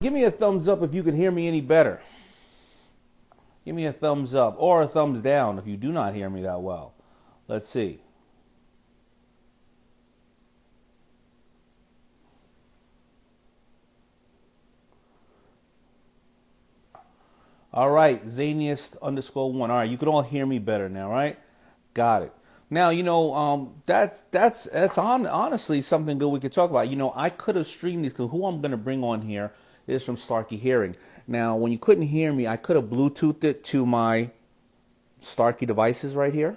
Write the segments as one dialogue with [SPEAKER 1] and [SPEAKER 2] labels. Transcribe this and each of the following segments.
[SPEAKER 1] Give me a thumbs up if you can hear me any better. Give me a thumbs up or a thumbs down if you do not hear me that well. Let's see. All right, zaniest _1. All right, you can all hear me better now, right? Got it. Now, that's honestly something good we could talk about. I could have streamed these because who I'm going to bring on here is from Starkey Hearing. Now, when you couldn't hear me, I could have Bluetoothed it to my Starkey devices right here.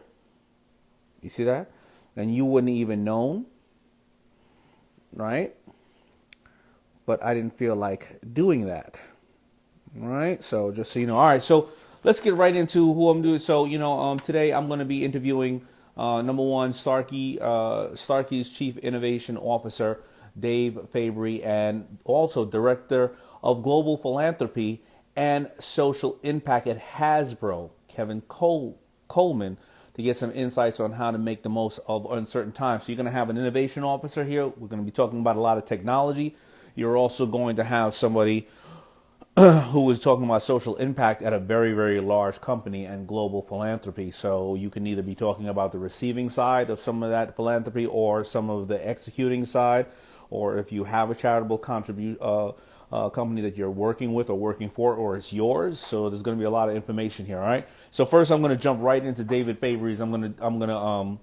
[SPEAKER 1] You see that? And you wouldn't even known, right? But I didn't feel like doing that. All right, so just so you know. All right, so let's get right into who I'm doing. So, today I'm going to be interviewing number one, Starkey's Chief Innovation Officer, Dave Favrey, and also Director of Global Philanthropy and Social Impact at Hasbro, Kevin Coleman, to get some insights on how to make the most of uncertain times. So you're going to have an innovation officer here. We're going to be talking about a lot of technology. You're also going to have somebody who was talking about social impact at a very, very large company and global philanthropy. So you can either be talking about the receiving side of some of that philanthropy or some of the executing side, or if you have a charitable company that you're working with or working for, or it's yours. So there's going to be a lot of information here. All right. So first, I'm going to jump right into David Favrey's. I'm going to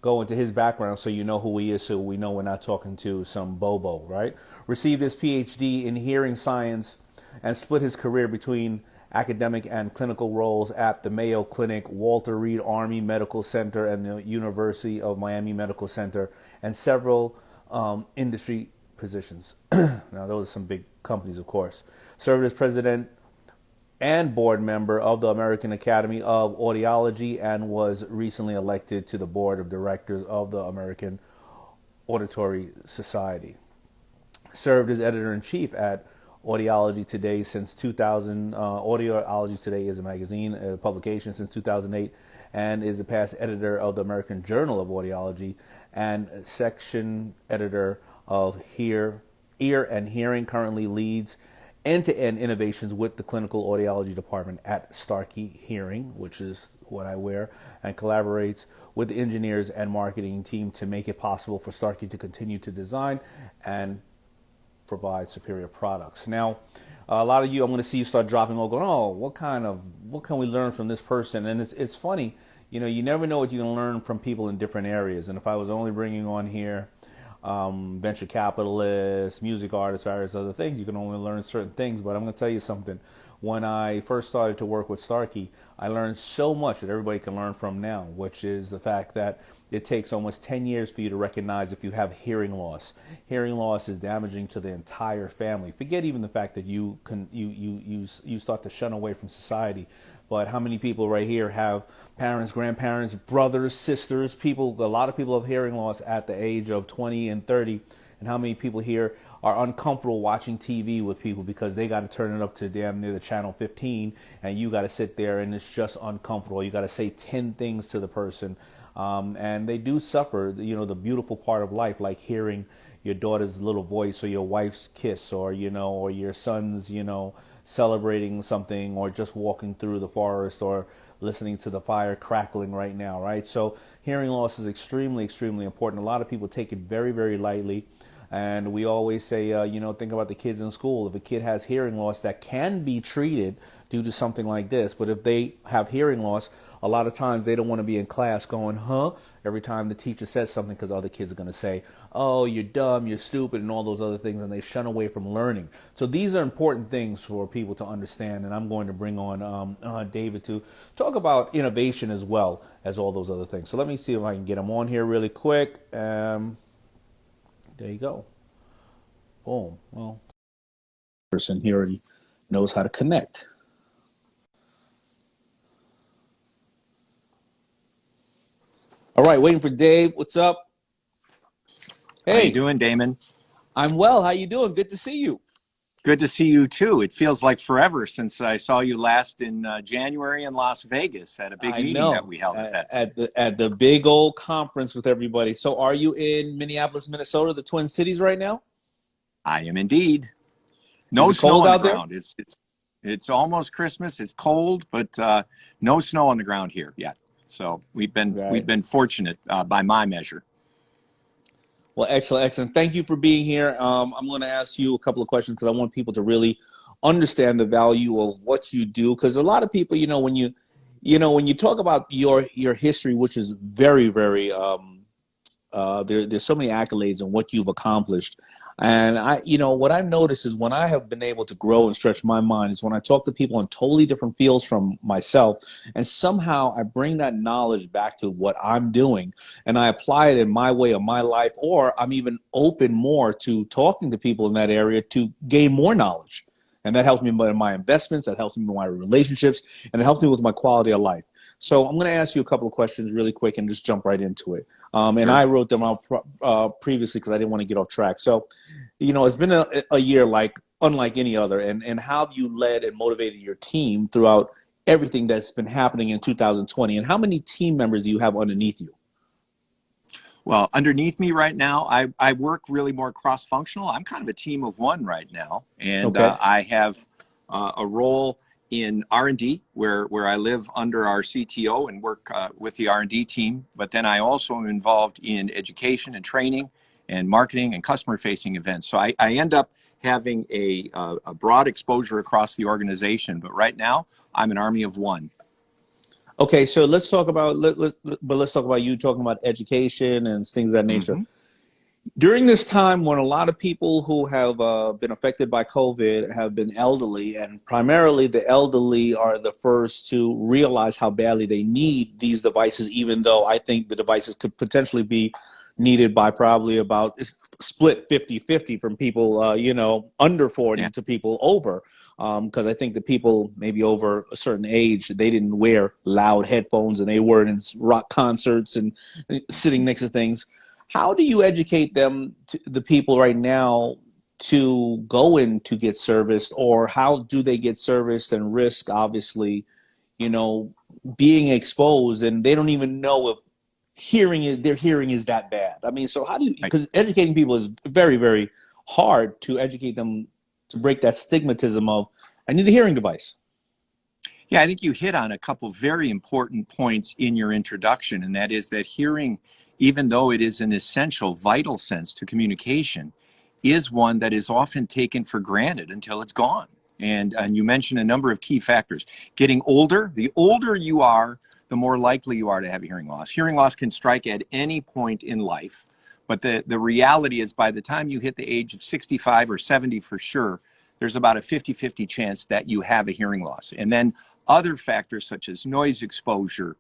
[SPEAKER 1] go into his background so you know who he is, so we know we're not talking to some bobo, right? Received his PhD in hearing science and split his career between academic and clinical roles at the Mayo Clinic, Walter Reed Army Medical Center, and the University of Miami Medical Center, and several industry positions. Now, those are some big companies, of course. Served as president and board member of the American Academy of Audiology and was recently elected to the board of directors of the American Auditory Society. Served as editor-in-chief at Audiology Today since 2000. Audiology Today is a magazine, a publication since 2008, and is a past editor of the American Journal of Audiology and section editor of Ear and Hearing. Currently leads end-to-end innovations with the clinical audiology department at Starkey Hearing, which is what I wear, and collaborates with the engineers and marketing team to make it possible for Starkey to continue to design and provide superior products. Now, a lot of you, I'm going to see you start dropping off, going, oh, what can we learn from this person? And it's funny, you never know what you can learn from people in different areas. And if I was only bringing on here venture capitalists, music artists, various other things, you can only learn certain things. But I'm going to tell you something. When I first started to work with Starkey, I learned so much that everybody can learn from now, which is the fact that it takes almost 10 years for you to recognize if you have hearing loss. Hearing loss is damaging to the entire family. Forget even the fact that you start to shun away from society. But how many people right here have parents, grandparents, brothers, sisters, people? A lot of people have hearing loss at the age of 20 and 30. And how many people here are uncomfortable watching TV with people because they got to turn it up to damn near the channel 15, and you got to sit there and it's just uncomfortable. You got to say 10 things to the person. And they do suffer, the beautiful part of life, like hearing your daughter's little voice or your wife's kiss, or, or your son's, celebrating something, or just walking through the forest, or listening to the fire crackling right now, right? So hearing loss is extremely, extremely important. A lot of people take it very, very lightly. And we always say, think about the kids in school. If a kid has hearing loss, that can be treated due to something like this. But if they have hearing loss, a lot of times they don't want to be in class going, huh, every time the teacher says something, because other kids are going to say, oh, you're dumb, you're stupid, and all those other things, and they shun away from learning. So these are important things for people to understand, and I'm going to bring on David to talk about innovation as well as all those other things. So let me see if I can get him on here really quick. There you go. Boom. Well, person here already knows how to connect. All right, waiting for Dave. What's up?
[SPEAKER 2] Hey. How you doing, Daymond?
[SPEAKER 1] I'm well. How you doing? Good to see you.
[SPEAKER 2] Good to see you, too. It feels like forever since I saw you last in January in Las Vegas at a big meeting that we held at that time.
[SPEAKER 1] At the big old conference with everybody. So are you in Minneapolis, Minnesota, the Twin Cities right now?
[SPEAKER 2] I am indeed.
[SPEAKER 1] Is
[SPEAKER 2] No
[SPEAKER 1] it
[SPEAKER 2] snow
[SPEAKER 1] cold
[SPEAKER 2] on the
[SPEAKER 1] out there?
[SPEAKER 2] ground. It's almost Christmas. It's cold, but no snow on the ground here yet. So we've
[SPEAKER 1] Right.
[SPEAKER 2] been fortunate by my measure.
[SPEAKER 1] Well, excellent, excellent. Thank you for being here. I'm going to ask you a couple of questions because I want people to really understand the value of what you do. Because a lot of people, when you talk about your history, which is very, very there's so many accolades and what you've accomplished. And what I've noticed is when I have been able to grow and stretch my mind is when I talk to people in totally different fields from myself, and somehow I bring that knowledge back to what I'm doing and I apply it in my way of my life, or I'm even open more to talking to people in that area to gain more knowledge. And that helps me in my investments, that helps me in my relationships, and it helps me with my quality of life. So I'm going to ask you a couple of questions really quick and just jump right into it. And
[SPEAKER 2] Sure.
[SPEAKER 1] I wrote them out previously because I didn't want to get off track. So, it's been a year unlike any other. And how have you led and motivated your team throughout everything that's been happening in 2020? And how many team members do you have underneath you?
[SPEAKER 2] Well, underneath me right now, I work really more cross-functional. I'm kind of a team of one right now. And
[SPEAKER 1] Okay.
[SPEAKER 2] I have a role in R&D where I live under our CTO and work with the R&D team. But then I also am involved in education and training and marketing and customer-facing events. So I end up having a broad exposure across the organization. But right now, I'm an army of one.
[SPEAKER 1] Okay, so let's talk about let's talk about you talking about education and things of that nature.
[SPEAKER 2] Mm-hmm.
[SPEAKER 1] During this time when a lot of people who have been affected by COVID have been elderly, and primarily the elderly are the first to realize how badly they need these devices, even though I think the devices could potentially be needed by probably about split 50-50 from people, under 40
[SPEAKER 2] Yeah.
[SPEAKER 1] to people over. Because I think the people maybe over a certain age, they didn't wear loud headphones and they weren't in rock concerts and sitting next to things. How do you educate the people right now to go in to get serviced, or how do they get serviced and risk, obviously, being exposed and they don't even know if their hearing is that bad? I mean, so how do you, because educating people is very, very hard to educate them to break that stigmatism of, I need a hearing device.
[SPEAKER 2] Yeah, I think you hit on a couple very important points in your introduction, and that is that hearing, even though it is an essential, vital sense to communication, is one that is often taken for granted until it's gone. And you mentioned a number of key factors. Getting older, the older you are, the more likely you are to have hearing loss. Hearing loss can strike at any point in life, but the reality is by the time you hit the age of 65 or 70 for sure, there's about a 50-50 chance that you have a hearing loss. And then other factors such as noise exposure,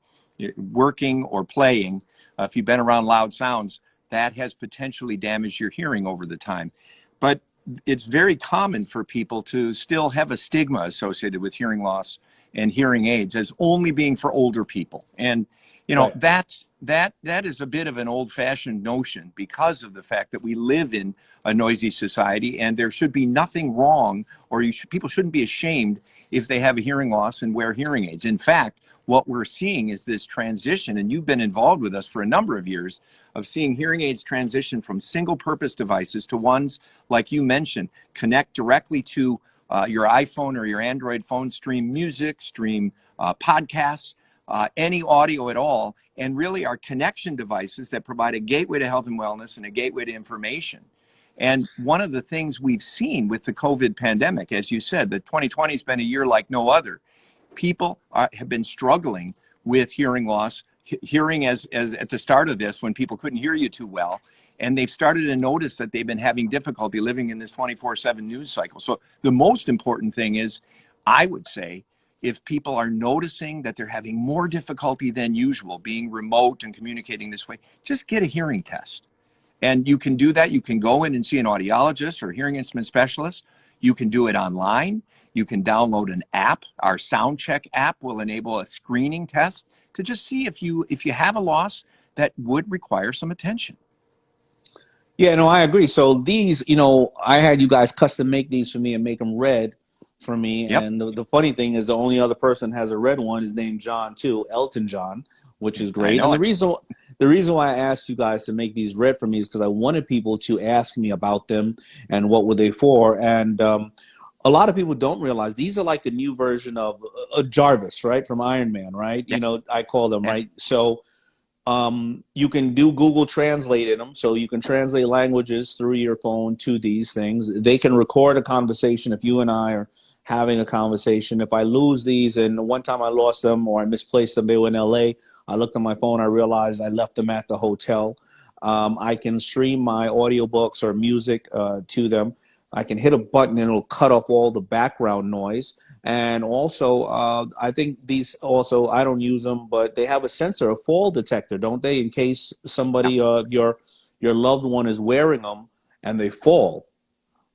[SPEAKER 2] working or playing, if you've been around loud sounds, that has potentially damaged your hearing over the time. But it's very common for people to still have a stigma associated with hearing loss and hearing aids as only being for older people. And
[SPEAKER 1] Right.
[SPEAKER 2] that is a bit of an old-fashioned notion because of the fact that we live in a noisy society, and there should be nothing wrong, or people shouldn't be ashamed if they have a hearing loss and wear hearing aids. In fact, what we're seeing is this transition, and you've been involved with us for a number of years, of seeing hearing aids transition from single-purpose devices to ones, like you mentioned, connect directly to your iPhone or your Android phone, stream music, stream podcasts, any audio at all, and really are connection devices that provide a gateway to health and wellness and a gateway to information. And one of the things we've seen with the COVID pandemic, as you said, that 2020 has been a year like no other. People have been struggling with hearing loss, hearing as at the start of this when people couldn't hear you too well. And they've started to notice that they've been having difficulty living in this 24/7 news cycle. So the most important thing is, I would say, if people are noticing that they're having more difficulty than usual being remote and communicating this way, just get a hearing test. And you can do that. You can go in and see an audiologist or hearing instrument specialist. You can do it online. You can download an app. Our Sound Check app will enable a screening test to just see if you have a loss that would require some attention.
[SPEAKER 1] Yeah, no, I agree. So these, I had you guys custom make these for me and make them red for me.
[SPEAKER 2] Yep.
[SPEAKER 1] And the funny thing is the only other person has a red one is named John too, Elton John, which is great. And the reason why I asked you guys to make these red for me is because I wanted people to ask me about them and what were they for. And a lot of people don't realize these are like the new version of Jarvis, right, from Iron Man, right?
[SPEAKER 2] Yeah,
[SPEAKER 1] I call them,
[SPEAKER 2] yeah,
[SPEAKER 1] right? So you can do Google Translate in them, so you can translate languages through your phone to these things. They can record a conversation if you and I are having a conversation. If I lose these, and one time I lost them or I misplaced them, they were in LA. I looked at my phone, I realized I left them at the hotel. I can stream my audiobooks or music to them. I can hit a button and it'll cut off all the background noise. And also, I think these also, I don't use them, but they have a sensor, a fall detector, don't they? In case
[SPEAKER 2] yeah.
[SPEAKER 1] somebody, your loved one is wearing them and they fall,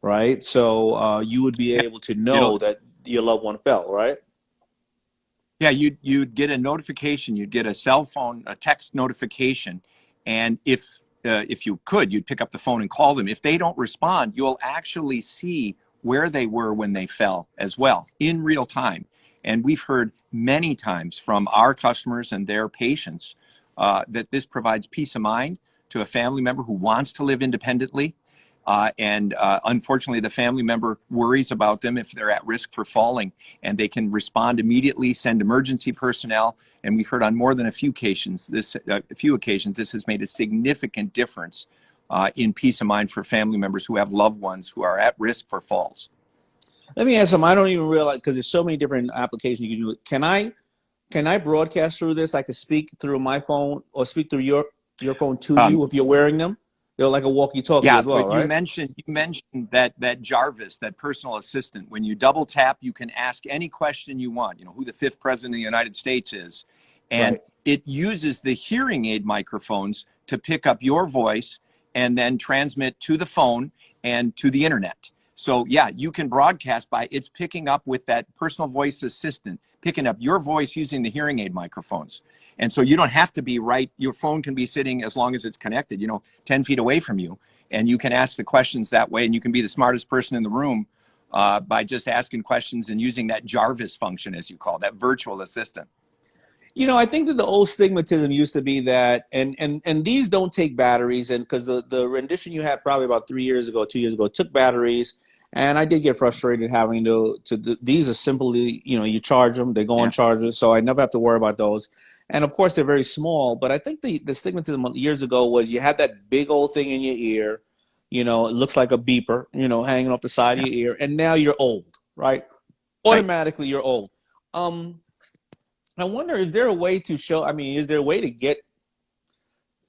[SPEAKER 1] right? So you would be
[SPEAKER 2] Yeah.
[SPEAKER 1] able to
[SPEAKER 2] It'll
[SPEAKER 1] know that your loved one fell, right?
[SPEAKER 2] Yeah, you'd get a notification. You'd get a cell phone, a text notification, and if you could, you'd pick up the phone and call them. If they don't respond, you'll actually see where they were when they fell as well in real time. And we've heard many times from our customers and their patients that this provides peace of mind to a family member who wants to live independently. And unfortunately, the family member worries about them if they're at risk for falling, and they can respond immediately, send emergency personnel. And we've heard on more than a few occasions, this has made a significant difference in peace of mind for family members who have loved ones who are at risk for falls.
[SPEAKER 1] Let me ask them. I don't even realize because there's so many different applications you can do. Can I broadcast through this? I can speak through my phone or speak through your phone to
[SPEAKER 2] Um,
[SPEAKER 1] you if you're wearing them. They're like a walkie-talkie
[SPEAKER 2] Yeah,
[SPEAKER 1] as well,
[SPEAKER 2] but
[SPEAKER 1] right?
[SPEAKER 2] you mentioned that Jarvis, that personal assistant. When you double tap, you can ask any question you want. You know who the fifth president of the United States is, and
[SPEAKER 1] Right.
[SPEAKER 2] it uses the hearing aid microphones to pick up your voice and then transmit to the phone and to the internet. So yeah, you can broadcast by it's picking up with that personal voice assistant, picking up your voice using the hearing aid microphones. And so you don't have to be right. Your phone can be sitting as long as it's connected, 10 feet away from you, and you can ask the questions that way, and you can be the smartest person in the room by just asking questions and using that Jarvis function, as you call it, that virtual assistant.
[SPEAKER 1] I think that the old stigmatism used to be that, and these don't take batteries, and because the rendition you had probably about 3 years ago, 2 years ago, took batteries, and I did get frustrated having these are simply, you charge them, they go on
[SPEAKER 2] Yeah,
[SPEAKER 1] chargers, so I never have to worry about those. And of course, they're very small, but I think the stigmatism years ago was you had that big old thing in your ear, it looks like a beeper, hanging off the side
[SPEAKER 2] yeah,
[SPEAKER 1] of your ear, and now you're old, right?
[SPEAKER 2] right.
[SPEAKER 1] Automatically, you're old. Um, I wonder, is there a way to show? I mean, is there a way to get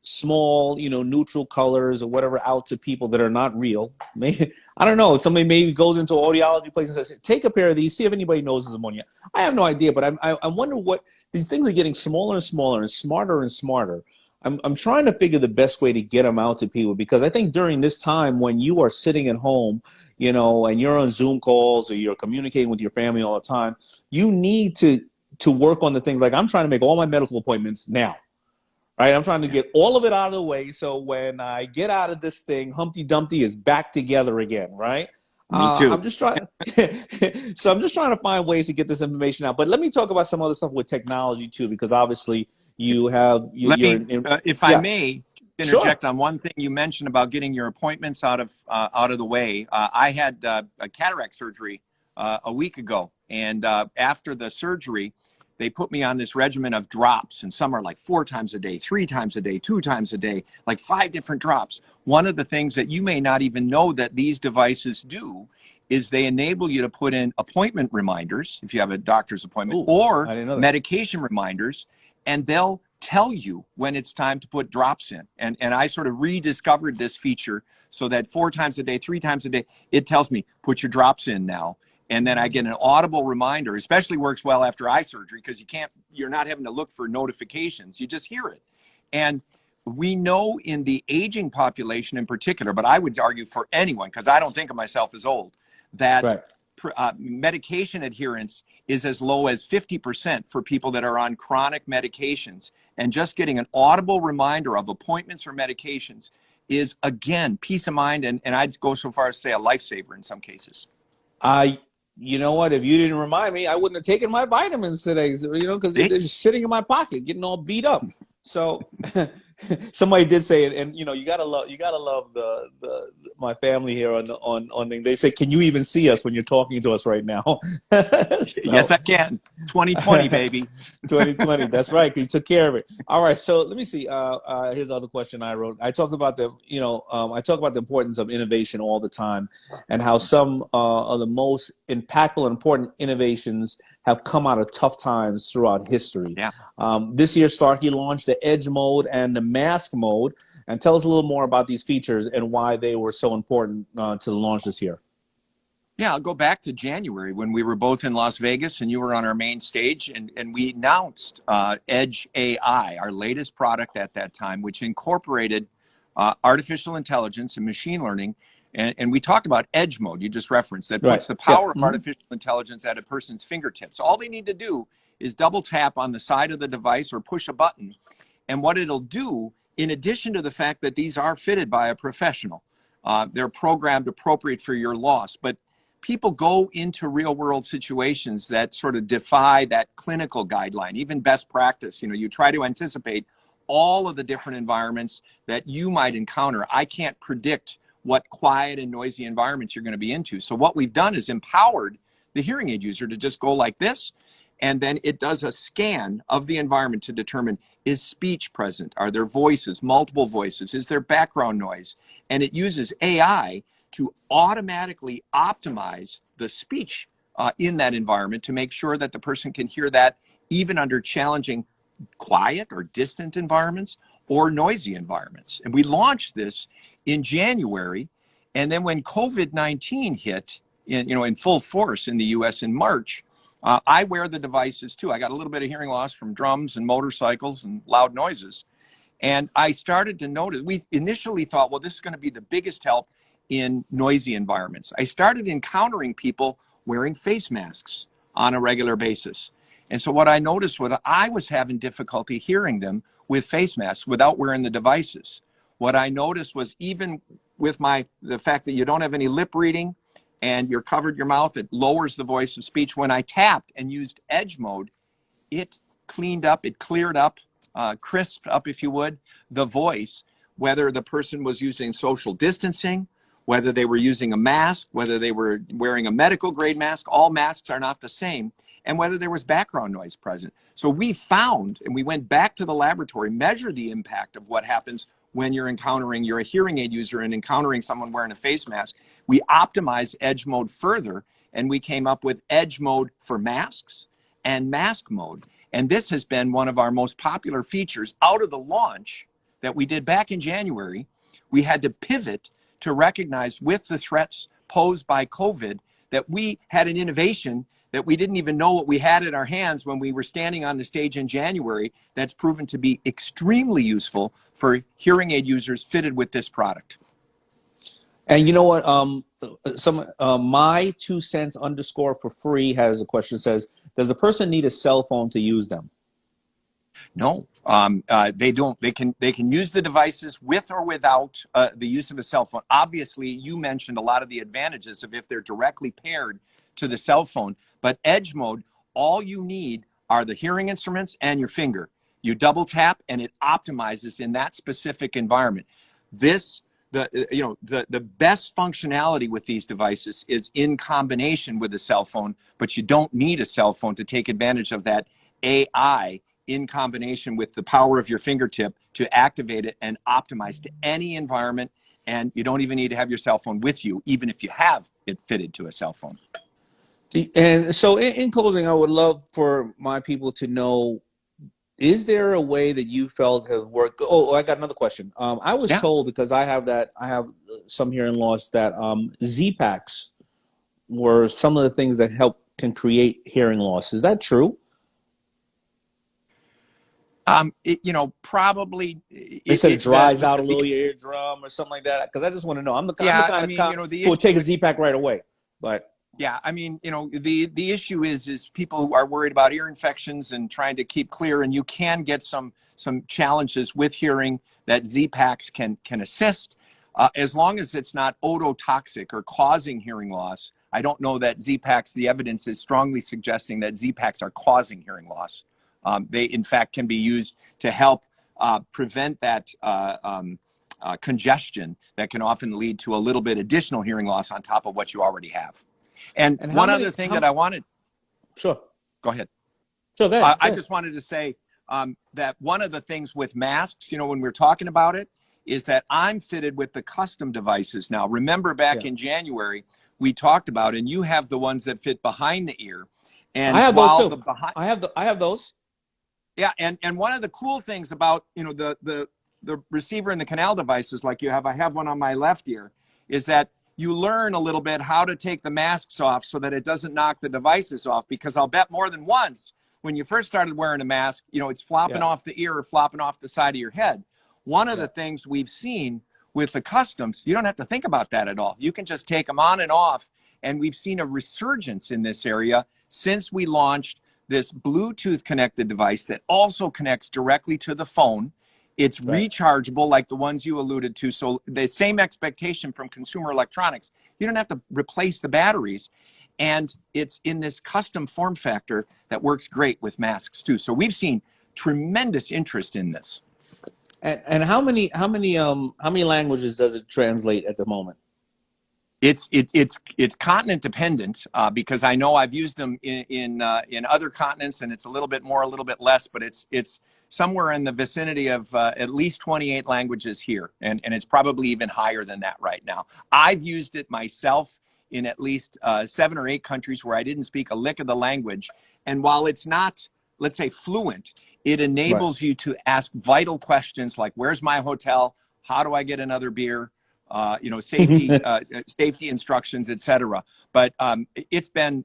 [SPEAKER 1] small, neutral colors or whatever out to people that are not real? Maybe, I don't know. Somebody maybe goes into an audiology place and says, "Take a pair of these, see if anybody knows this ammonia." I have no idea, but I wonder what these things are getting smaller and smaller and smarter and smarter. I'm trying to figure the best way to get them out to people because I think during this time when you are sitting at home, and you're on Zoom calls or you're communicating with your family all the time, you need to work on the things like I'm trying to make all my medical appointments now, right? I'm trying to
[SPEAKER 2] Yeah,
[SPEAKER 1] get all of it out of the way so when I get out of this thing, Humpty Dumpty is back together again, right?
[SPEAKER 2] me
[SPEAKER 1] I'm
[SPEAKER 2] too.
[SPEAKER 1] just trying, so I'm just trying to find ways to get this information out. But let me talk about some other stuff with technology too, because obviously
[SPEAKER 2] Let
[SPEAKER 1] you're
[SPEAKER 2] me, if I
[SPEAKER 1] yeah,
[SPEAKER 2] may,
[SPEAKER 1] sure.
[SPEAKER 2] interject on one thing you mentioned about getting your appointments out of the way. I had a cataract surgery a week ago, and after the surgery, they put me on this regimen of drops, and some are like 4 times a day, 3 times a day, 2 times a day, like 5 different drops. One of the things that you may not even know that these devices do is they enable you to put in appointment reminders if you have a doctor's appointment
[SPEAKER 1] Ooh,
[SPEAKER 2] or
[SPEAKER 1] I didn't know that.
[SPEAKER 2] medication reminders, and they'll tell you when it's time to put drops in. And I sort of rediscovered this feature so that 4 times a day, 3 times a day, it tells me, put your drops in now. And then I get an audible reminder, especially works well after eye surgery because you're not having to look for notifications. You just hear it. And we know in the aging population in particular, but I would argue for anyone, because I don't think of myself as old, that
[SPEAKER 1] Right.
[SPEAKER 2] medication adherence is as low as 50% for people that are on chronic medications. And just getting an audible reminder of appointments or medications is, again, peace of mind. And I'd go so far as to say a lifesaver in some cases.
[SPEAKER 1] I, you know what? If you didn't remind me, I wouldn't have taken my vitamins today. Because they're
[SPEAKER 2] See?
[SPEAKER 1] just sitting in my pocket, getting all beat up. So somebody did say it, and you gotta love my family here on thing. They say, "Can you even see us when you're talking to us right now?"
[SPEAKER 2] Yes,
[SPEAKER 1] So
[SPEAKER 2] I can. 2020, baby.
[SPEAKER 1] 2020. That's right. You took care of it. All right. So let me see. Here's the other question I wrote. I talked about I talk about the importance of innovation all the time, and how some of the most impactful and important innovations have come out of tough times throughout history.
[SPEAKER 2] Yeah.
[SPEAKER 1] This year, Starkey launched the Edge mode and the Mask mode. And tell us a little more about these features and why they were so important to the launch this year.
[SPEAKER 2] Yeah, I'll go back to January when we were both in Las Vegas and you were on our main stage, and we announced Edge AI, our latest product at that time, which incorporated artificial intelligence and machine learning. And we talked about Edge mode, you just referenced, that
[SPEAKER 1] Right.
[SPEAKER 2] puts the
[SPEAKER 1] Yeah.
[SPEAKER 2] power of artificial intelligence at a person's fingertips. All they need to do is double tap on the side of the device or push a button. And what it'll do, in addition to the fact that these are fitted by a professional, they're programmed appropriate for your loss, but people go into real world situations that sort of defy that clinical guideline, even best practice. You try to anticipate all of the different environments that you might encounter. I can't predict what quiet and noisy environments you're going to be into. So what we've done is empowered the hearing aid user to just go like this, and then it does a scan of the environment to determine, is speech present? Are there voices, multiple voices? Is there background noise? And it uses AI to automatically optimize the speech in that environment to make sure that the person can hear that even under challenging quiet or distant environments or noisy environments. And we launched this in January. And then when COVID-19 hit in full force in the US in March, I wear the devices too. I got a little bit of hearing loss from drums and motorcycles and loud noises. And I started to notice, we initially thought, well, this is going to be the biggest help in noisy environments. I started encountering people wearing face masks on a regular basis. And so what I noticed was I was having difficulty hearing them with face masks without wearing the devices. What I noticed was even with the fact that you don't have any lip reading and you're covered your mouth, it lowers the voice of speech. When I tapped and used Edge mode, it cleaned up, it cleared up, crisped up, if you would, the voice, whether the person was using social distancing, whether they were using a mask, whether they were wearing a medical grade mask. All masks are not the same, and whether there was background noise present. So we found, and we went back to the laboratory, measured the impact of what happens when you're a hearing aid user and encountering someone wearing a face mask. We optimized Edge mode further, and we came up with Edge mode for masks and mask mode. And this has been one of our most popular features out of the launch that we did back in January. We had to pivot to recognize, with the threats posed by COVID, that we had an innovation that we didn't even know what we had in our hands when we were standing on the stage in January, that's proven to be extremely useful for hearing aid users fitted with this product.
[SPEAKER 1] And you know what? My 2 cents underscore for free has a question that says, does the person need a cell phone to use them?
[SPEAKER 2] No, they don't. They can use the devices with or without the use of a cell phone. Obviously, you mentioned a lot of the advantages of if they're directly paired to the cell phone. But Edge mode, all you need are the hearing instruments and your finger. You double tap and it optimizes in that specific environment. The best functionality with these devices is in combination with a cell phone, but you don't need a cell phone to take advantage of that AI in combination with the power of your fingertip to activate it and optimize to any environment. And you don't even need to have your cell phone with you, even if you have it fitted to a cell phone.
[SPEAKER 1] And so in closing, I would love for my people to know, is there a way that you felt have worked? Oh, I got another question. I was
[SPEAKER 2] Yeah.
[SPEAKER 1] told, because I have some hearing loss, that Z-Packs were some of the things that can create hearing loss. Is that true?
[SPEAKER 2] Probably.
[SPEAKER 1] They said it dries out a little your eardrum or something like that. Because I just want to know. I'm the kind of cop who will take a Z-Pack right away. But
[SPEAKER 2] yeah, the issue is people who are worried about ear infections and trying to keep clear, and you can get some challenges with hearing that Z-Packs can assist, as long as it's not ototoxic or causing hearing loss. I don't know that Z-Packs, the evidence is strongly suggesting that Z-Packs are causing hearing loss. They, in fact, can be used to help prevent that congestion that can often lead to a little bit additional hearing loss on top of what you already have. And
[SPEAKER 1] And
[SPEAKER 2] one other thing that I wanted,
[SPEAKER 1] sure.
[SPEAKER 2] go ahead.
[SPEAKER 1] Sure, go ahead.
[SPEAKER 2] I just wanted to say that one of the things with masks, you know, when we're talking about it, is that I'm fitted with the custom devices now. Remember back in January, we talked about, and you have the ones that fit behind the ear. And
[SPEAKER 1] I have those
[SPEAKER 2] while
[SPEAKER 1] too.
[SPEAKER 2] the behind,
[SPEAKER 1] I have those.
[SPEAKER 2] yeah, and one of the cool things about, you know, the receiver and the canal devices like you have, I have one on my left ear, is that you learn a little bit how to take the masks off so that it doesn't knock the devices off. Because I'll bet more than once when you first started wearing a mask, you know, it's flopping off the ear or flopping off the side of your head. One of the things we've seen with the customs, you don't have to think about that at all. You can just take them on and off. And we've seen a resurgence in this area since we launched this Bluetooth connected device that also connects directly to the phone. It's rechargeable like the ones you alluded to. So the same expectation from consumer electronics. You don't have to replace the batteries. And it's in this custom form factor that works great with masks too. So we've seen tremendous interest in this.
[SPEAKER 1] And how many languages does it translate at the moment?
[SPEAKER 2] It's continent dependent because I know I've used them in other continents, and it's a little bit more, a little bit less, but it's somewhere in the vicinity of at least 28 languages here, and it's probably even higher than that right now. I've used it myself in at least 7 or 8 countries where I didn't speak a lick of the language, and while it's not, let's say, fluent, it enables you to ask vital questions like, where's my hotel? How do I get another beer? You know, safety instructions, etc. But it's been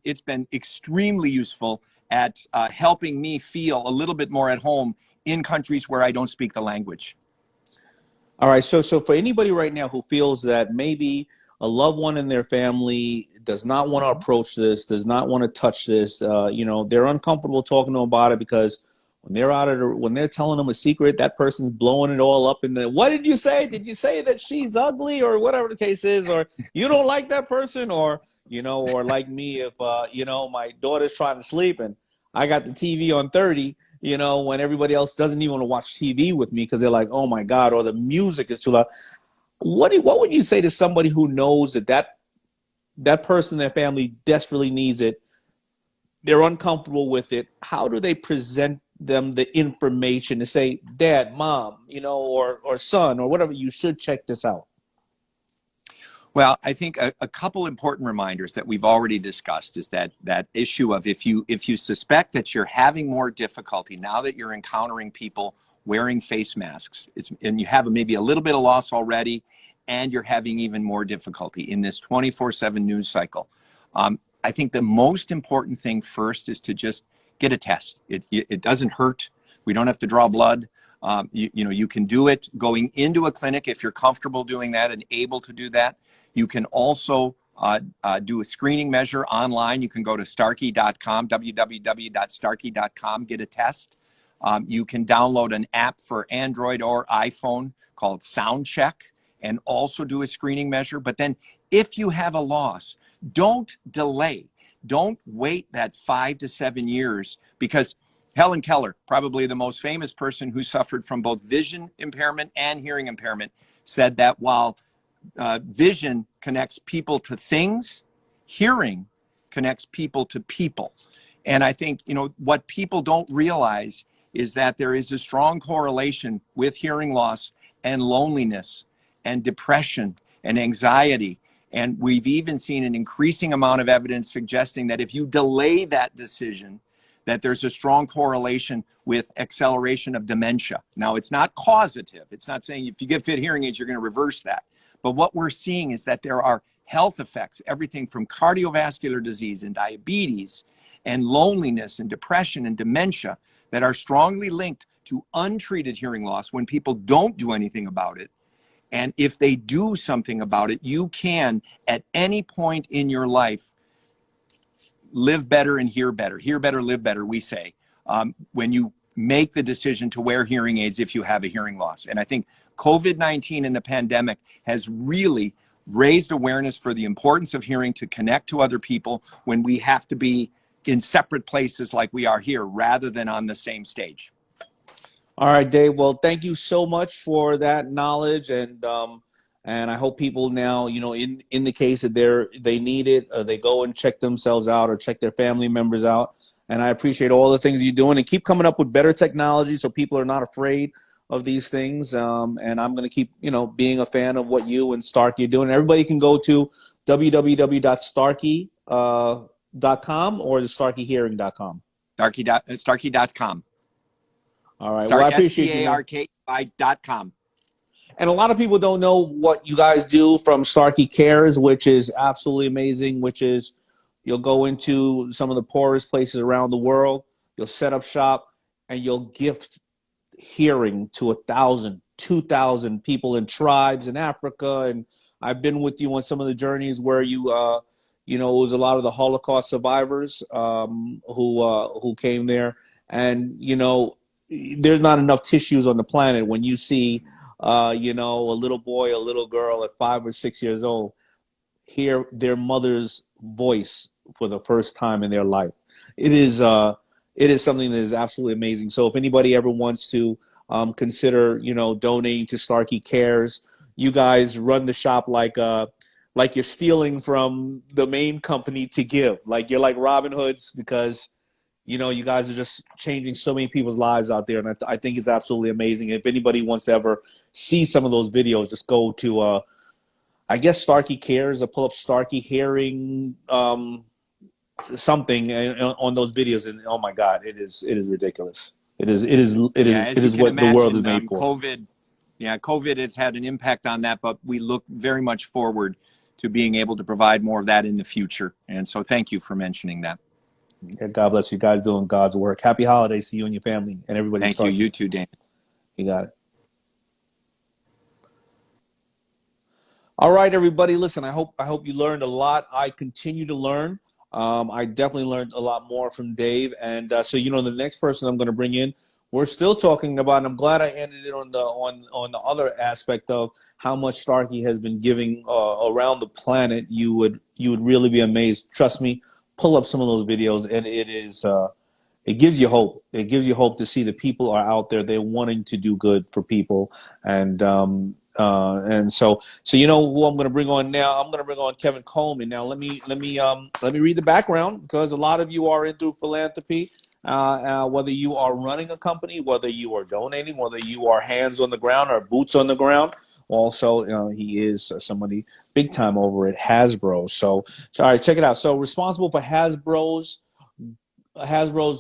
[SPEAKER 2] extremely useful at helping me feel a little bit more at home in countries where I don't speak the language.
[SPEAKER 1] All right. So for anybody right now who feels that maybe a loved one in their family does not want to approach this, does not want to touch this, you know, they're uncomfortable talking to them about it because when they're telling them a secret, that person's blowing it all up in the, what did you say? Did you say that she's ugly or whatever the case is, or you don't like that person, or, you know, or like me, if, you know, my daughter's trying to sleep and I got the TV on 30, you know, when everybody else doesn't even want to watch TV with me because they're like, oh my God, or the music is too loud. What would you say to somebody who knows that person in their family desperately needs it? They're uncomfortable with it. How do they present them the information to say, Dad, Mom, you know, or son, or whatever, you should check this out?
[SPEAKER 2] Well, I think a couple important reminders that we've already discussed is that issue of if you suspect that you're having more difficulty now that you're encountering people wearing face masks, and you have maybe a little bit of loss already, and you're having even more difficulty in this 24/7 news cycle. I think the most important thing first is to just get a test. It doesn't hurt. We don't have to draw blood. You know, you can do it going into a clinic if you're comfortable doing that and able to do that. You can also do a screening measure online. You can go to starkey.com, www.starkey.com, get a test. You can download an app for Android or iPhone called SoundCheck and also do a screening measure. But then if you have a loss, don't delay. Don't wait that 5 to 7 years, because Helen Keller, probably the most famous person who suffered from both vision impairment and hearing impairment, said that while vision connects people to things, hearing connects people to people. And I think, you know, what people don't realize is that there is a strong correlation with hearing loss and loneliness and depression and anxiety. And we've even seen an increasing amount of evidence suggesting that if you delay that decision, that there's a strong correlation with acceleration of dementia. Now, it's not causative. It's not saying if you get fit hearing aids, you're going to reverse that. But what we're seeing is that there are health effects, everything from cardiovascular disease and diabetes and loneliness and depression and dementia, that are strongly linked to untreated hearing loss when people don't do anything about it. And if they do something about it, you can, at any point in your life, live better and hear better, live better, we say, when you make the decision to wear hearing aids if you have a hearing loss. And I think COVID-19 and the pandemic has really raised awareness for the importance of hearing to connect to other people when we have to be in separate places like we are here rather than on the same stage.
[SPEAKER 1] All right, Dave. Well, thank you so much for that knowledge, and I hope people now, in the case that they need it, they go and check themselves out or check their family members out. And I appreciate all the things you're doing, and keep coming up with better technology so people are not afraid of these things. And I'm going to keep, being a fan of what you and Starkey are doing. Everybody can go to www.starkey.com or the starkeyhearing.com.
[SPEAKER 2] Starkey.com.
[SPEAKER 1] All right. Well, I appreciate you, man.
[SPEAKER 2] StarkeyDot.com.
[SPEAKER 1] And a lot of people don't know what you guys do from Starkey Cares, which is absolutely amazing, which is you'll go into some of the poorest places around the world, you'll set up shop, and you'll gift hearing to 1,000, 2,000 people in tribes in Africa. And I've been with you on some of the journeys where it was a lot of the Holocaust survivors who came there. And, there's not enough tissues on the planet when you see a little boy, a little girl at 5 or 6 years old hear their mother's voice for the first time in their life. It is something that is absolutely amazing. So if anybody ever wants to consider, donating to Starkey Cares, you guys run the shop like you're stealing from the main company to give. Like you're like Robin Hoods because you guys are just changing so many people's lives out there, and I think it's absolutely amazing. If anybody wants to ever see some of those videos, just go to I guess Starkey Cares or pull up Starkey Hearing something on those videos, and oh my God, it is ridiculous.
[SPEAKER 2] Yeah, as
[SPEAKER 1] It
[SPEAKER 2] you
[SPEAKER 1] is
[SPEAKER 2] can
[SPEAKER 1] what the world is
[SPEAKER 2] imagine,
[SPEAKER 1] made for.
[SPEAKER 2] COVID has had an impact on that, but we look very much forward to being able to provide more of that in the future. And so thank you for mentioning that.
[SPEAKER 1] Yeah, God bless you guys doing God's work. Happy holidays to you and your family and everybody at
[SPEAKER 2] Thank you.
[SPEAKER 1] Starkey.
[SPEAKER 2] You too, Dan.
[SPEAKER 1] You got it. All right, everybody. Listen, I hope you learned a lot. I continue to learn. I definitely learned a lot more from Dave, and so the next person I'm going to bring in, we're still talking about. And I'm glad I ended it on the other aspect of how much Starkey has been giving around the planet. You would really be amazed. Trust me. Pull up some of those videos, and it gives you hope. It gives you hope to see that people are out there. They're wanting to do good for people, and so you know who I'm going to bring on now. I'm going to bring on Kevin Coleman. Now let me read the background because a lot of you are into philanthropy. Whether you are running a company, whether you are donating, whether you are hands on the ground or boots on the ground. Also, he is somebody big time over at Hasbro. So all right, check it out. So responsible for Hasbro's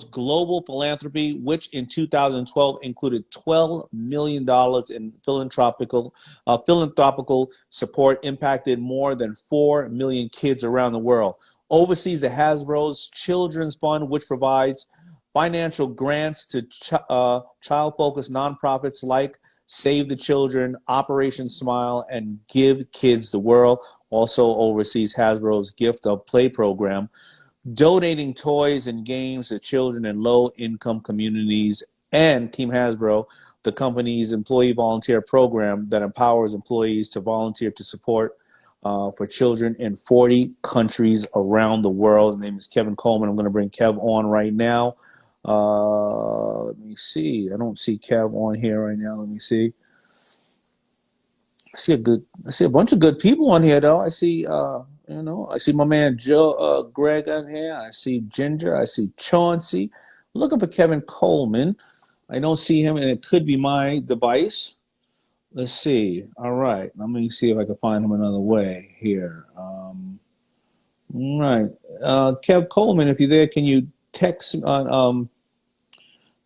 [SPEAKER 1] global philanthropy, which in 2012 included $12 million in philanthropical support, impacted more than 4 million kids around the world. Oversees the Hasbro's Children's Fund, which provides financial grants to child-focused nonprofits like Save the Children, Operation Smile, and Give Kids the World. Also oversees Hasbro's Gift of Play program, donating toys and games to children in low-income communities, and Team Hasbro, the company's employee volunteer program that empowers employees to volunteer to support for children in 40 countries around the world. His name is Kevin Coleman. I'm going to bring Kev on right now. Let me see. I don't see Kev on here right now. Let me see. I see a bunch of good people on here though. I see my man Joe Greg on here. I see Ginger. I see Chauncey. I'm looking for Kevin Coleman. I don't see him, and it could be my device. Let's see. All right. Let me see if I can find him another way here. All right. Kev Coleman, if you're there, can you text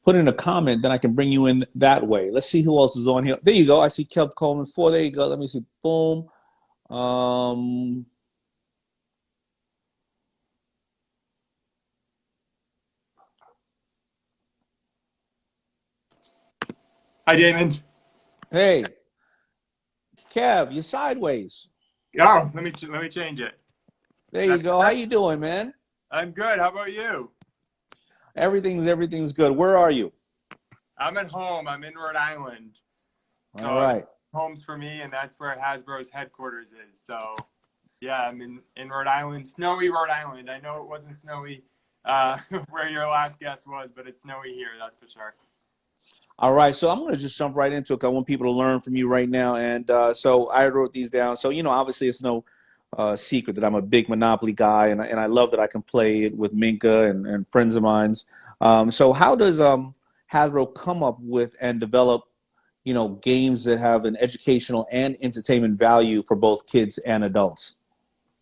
[SPEAKER 1] put in a comment, then I can bring you in that way. Let's see who else is on here. There you go. I see Kev Coleman 4. There you go. Let me see. Boom. Um,
[SPEAKER 3] Hi, Daymond.
[SPEAKER 1] hey, Kev, you're sideways.
[SPEAKER 3] Oh, let me change it.
[SPEAKER 1] There
[SPEAKER 3] Is
[SPEAKER 1] you
[SPEAKER 3] that
[SPEAKER 1] go. How
[SPEAKER 3] better?
[SPEAKER 1] you doing, man?
[SPEAKER 3] I'm good. How about you?
[SPEAKER 1] Everything's good. Where are you?
[SPEAKER 3] I'm at home. I'm in Rhode Island.
[SPEAKER 1] All
[SPEAKER 3] So
[SPEAKER 1] right.
[SPEAKER 3] home's for me, and that's where Hasbro's headquarters is. So yeah, I'm in Rhode Island, snowy Rhode Island. I know it wasn't snowy where your last guest was, but it's snowy here. That's for sure.
[SPEAKER 1] All right, so I'm going to just jump right into it 'cause I want people to learn from you right now. And so I wrote these down. So, obviously it's no secret that I'm a big Monopoly guy, and I love that I can play it with Minka and friends of mine's. So how does Hasbro come up with and develop, games that have an educational and entertainment value for both kids and adults?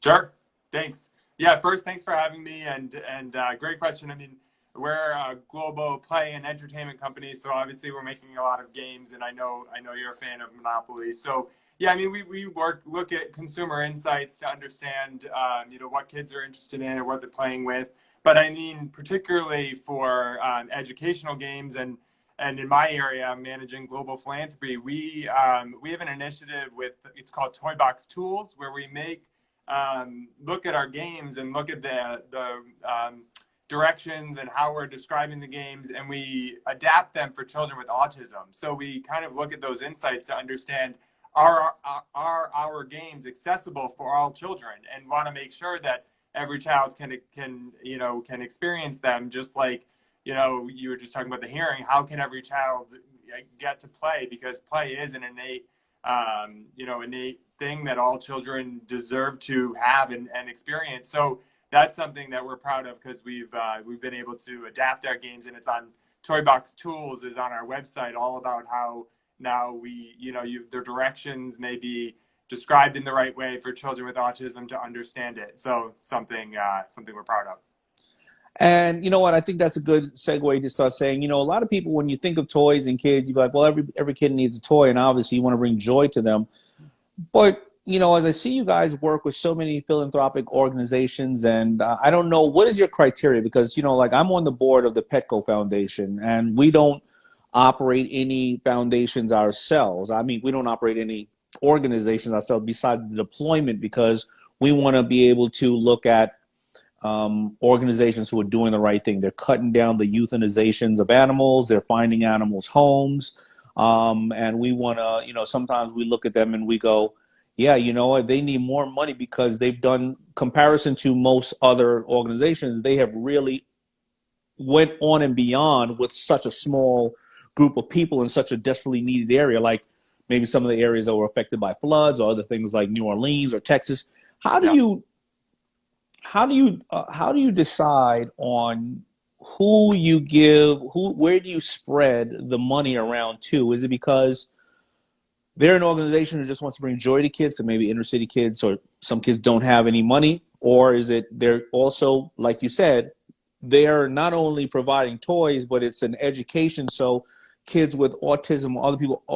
[SPEAKER 3] Sure. Thanks. Yeah, first, thanks for having me, and great question. I mean, we're a global play and entertainment company, so obviously we're making a lot of games, and I know you're a fan of Monopoly. So yeah, I mean, we look at consumer insights to understand what kids are interested in and what they're playing with. But I mean, particularly for educational games and in my area, I'm managing global philanthropy. We have an initiative with it's called Toy Box Tools, where we make look at our games and look at the directions and how we're describing the games, and we adapt them for children with autism. So we kind of look at those insights to understand are our games accessible for all children, and want to make sure that every child can experience them, just like you were just talking about the hearing. How can every child get to play? Because play is an innate thing that all children deserve to have and experience. So that's something that we're proud of, because we've been able to adapt our games, and it's on Toy Box Tools is on our website, all about how now the directions may be described in the right way for children with autism to understand it. So something we're proud of.
[SPEAKER 1] And you know what? I think that's a good segue to start saying, a lot of people, when you think of toys and kids, you're like, well, every kid needs a toy, and obviously you want to bring joy to them. But, as I see you guys work with so many philanthropic organizations, and I don't know, what is your criteria? Because, like I'm on the board of the Petco Foundation, and we don't operate any foundations ourselves. I mean, we don't operate any organizations ourselves besides the deployment, because we want to be able to look at organizations who are doing the right thing. They're cutting down the euthanizations of animals. They're finding animals homes. And we want to, sometimes we look at them and we go, yeah, you know what? They need more money, because they've done, comparison to most other organizations, they have really went on and beyond with such a small group of people in such a desperately needed area, like maybe some of the areas that were affected by floods, or other things like New Orleans or Texas. How do
[SPEAKER 3] Yeah.
[SPEAKER 1] you how do you decide on who you give, where do you spread the money around to? Is it because they're an organization who just wants to bring joy to kids, to maybe inner city kids, or some kids don't have any money? Or is it they're also, like you said, they're not only providing toys, but it's an education, so kids with autism,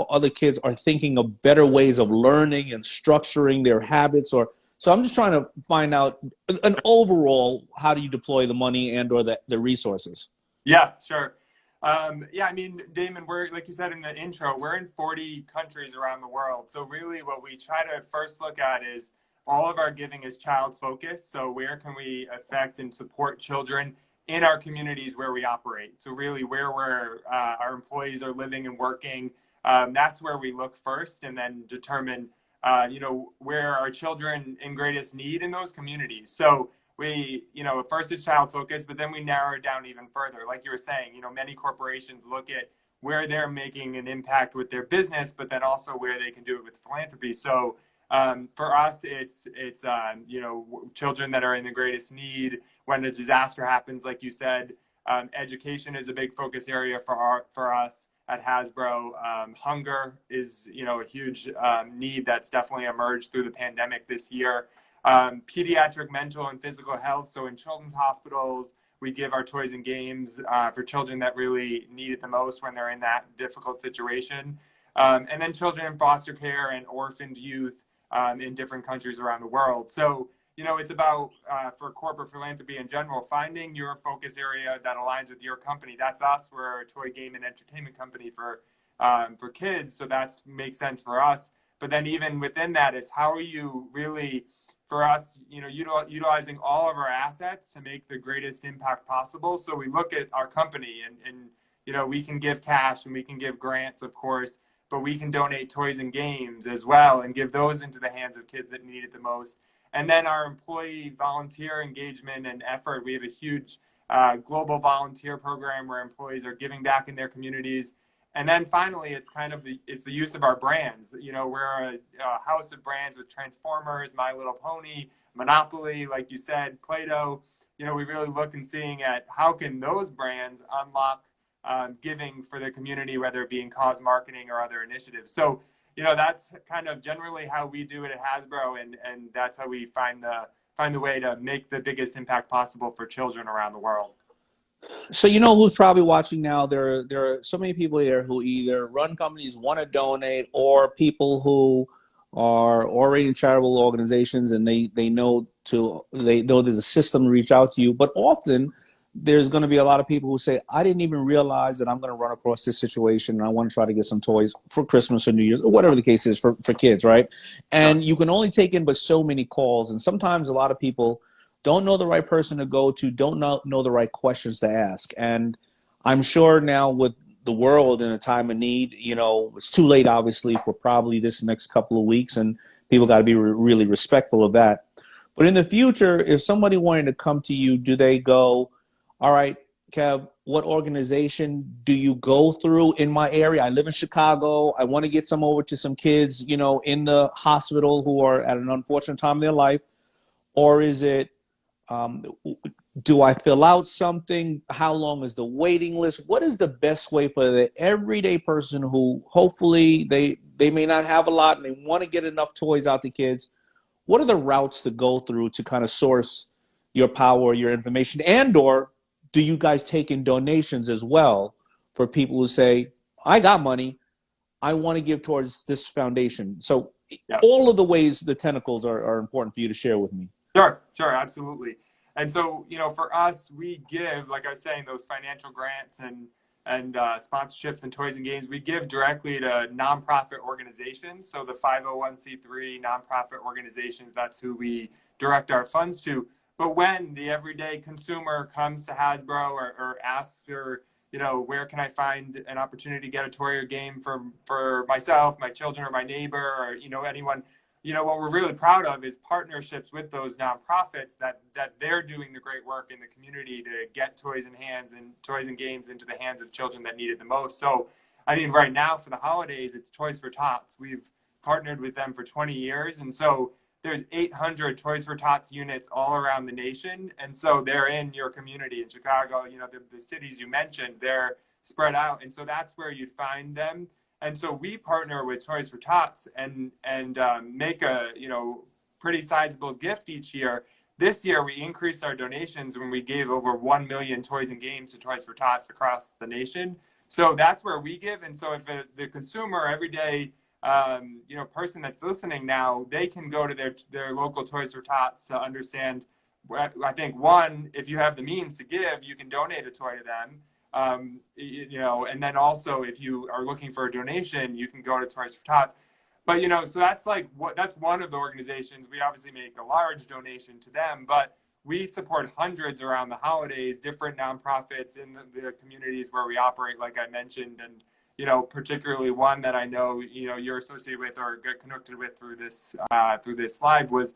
[SPEAKER 1] other kids are thinking of better ways of learning and structuring their habits? Or so I'm just trying to find out an overall, how do you deploy the money and or the resources?
[SPEAKER 3] Yeah, sure. Yeah, I mean, Damon, we're, like you said in the intro, we're in 40 countries around the world. So really what we try to first look at is all of our giving is child focused. So where can we affect and support children in our communities where we operate? So really where our employees are living and working, that's where we look first, and then determine, where our children in greatest need in those communities. So we, first it's child focused, but then we narrow it down even further. Like you were saying, many corporations look at where they're making an impact with their business, but then also where they can do it with philanthropy. So for us, it's children that are in the greatest need. When a disaster happens, like you said, education is a big focus area for us at Hasbro. Hunger is a huge need that's definitely emerged through the pandemic this year. Pediatric mental and physical health. So in children's hospitals, we give our toys and games for children that really need it the most when they're in that difficult situation. And then children in foster care and orphaned youth in different countries around the world. So, it's about, for corporate philanthropy in general, finding your focus area that aligns with your company. That's us. We're a toy, game, and entertainment company for kids. So that makes sense for us. But then even within that, it's how are you really, for us, utilizing all of our assets to make the greatest impact possible. So we look at our company and we can give cash and we can give grants, of course, but we can donate toys and games as well and give those into the hands of kids that need it the most. And then our employee volunteer engagement and effort, we have a huge global volunteer program where employees are giving back in their communities. And then finally, it's kind of it's the use of our brands. You know, we're a house of brands with Transformers, My Little Pony, Monopoly, like you said, Play-Doh. You know, we really look and seeing at how can those brands unlock giving for the community, whether it be in cause marketing or other initiatives. So, you know, that's kind of generally how we do it at Hasbro, and that's how we find the way to make the biggest impact possible for children around the world.
[SPEAKER 1] So you know who's probably watching now? There are so many people here who either run companies, want to donate, or people who are already in charitable organizations and they know there's a system to reach out to you. But often there's going to be a lot of people who say, I didn't even realize that I'm going to run across this situation and I want to try to get some toys for Christmas or New Year's or whatever the case is for kids, right? And you can only take in but so many calls. And sometimes a lot of people don't know the right person to go to, don't know the right questions to ask. And I'm sure now with the world in a time of need, you know, it's too late, obviously, for probably this next couple of weeks, and people got to be really respectful of that. But in the future, if somebody wanted to come to you, do they go, all right, Kev, what organization do you go through in my area? I live in Chicago. I want to get some over to some kids, you know, in the hospital who are at an unfortunate time in their life. Or is it, do I fill out something? How long is the waiting list? What is the best way for the everyday person who hopefully they may not have a lot and they want to get enough toys out to kids? What are the routes to go through to kind of source your power, your information? And or do you guys take in donations as well for people who say, I got money, I want to give towards this foundation? So all of the ways, the tentacles are important for you to share with me.
[SPEAKER 3] Sure, absolutely. And so, you know, for us, we give, like I was saying, those financial grants and sponsorships and toys and games, we give directly to nonprofit organizations. So the 501c3 nonprofit organizations, that's who we direct our funds to. But when the everyday consumer comes to Hasbro or asks for, you know, where can I find an opportunity to get a toy or game for myself, my children, or my neighbor, or, you know, anyone, you know, what we're really proud of is partnerships with those nonprofits that they're doing the great work in the community to get toys and games into the hands of children that need it the most. So, I mean, right now for the holidays, it's Toys for Tots. We've partnered with them for 20 years. And so there's 800 Toys for Tots units all around the nation. And so they're in your community in Chicago, you know, the cities you mentioned, they're spread out. And so that's where you'd find them. And so we partner with Toys for Tots and make a, you know, pretty sizable gift each year. This year, we increased our donations when we gave over 1 million toys and games to Toys for Tots across the nation. So that's where we give. And so if the consumer, everyday, you know, person that's listening now, they can go to their local Toys for Tots to understand. I think, one, if you have the means to give, you can donate a toy to them. You know, and then also if you are looking for a donation, you can go to Toys for Tots. But, you know, so that's one of the organizations. We obviously make a large donation to them, but we support hundreds around the holidays, different nonprofits in the communities where we operate, like I mentioned. And, you know, particularly one that I know, you know, you're associated with or get connected with through this live was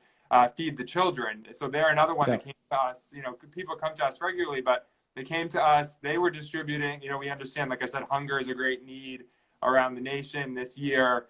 [SPEAKER 3] Feed the Children. So they're another one that came to us. You know, people come to us regularly, but they came to us, they were distributing, you know, we understand, like I said, hunger is a great need around the nation this year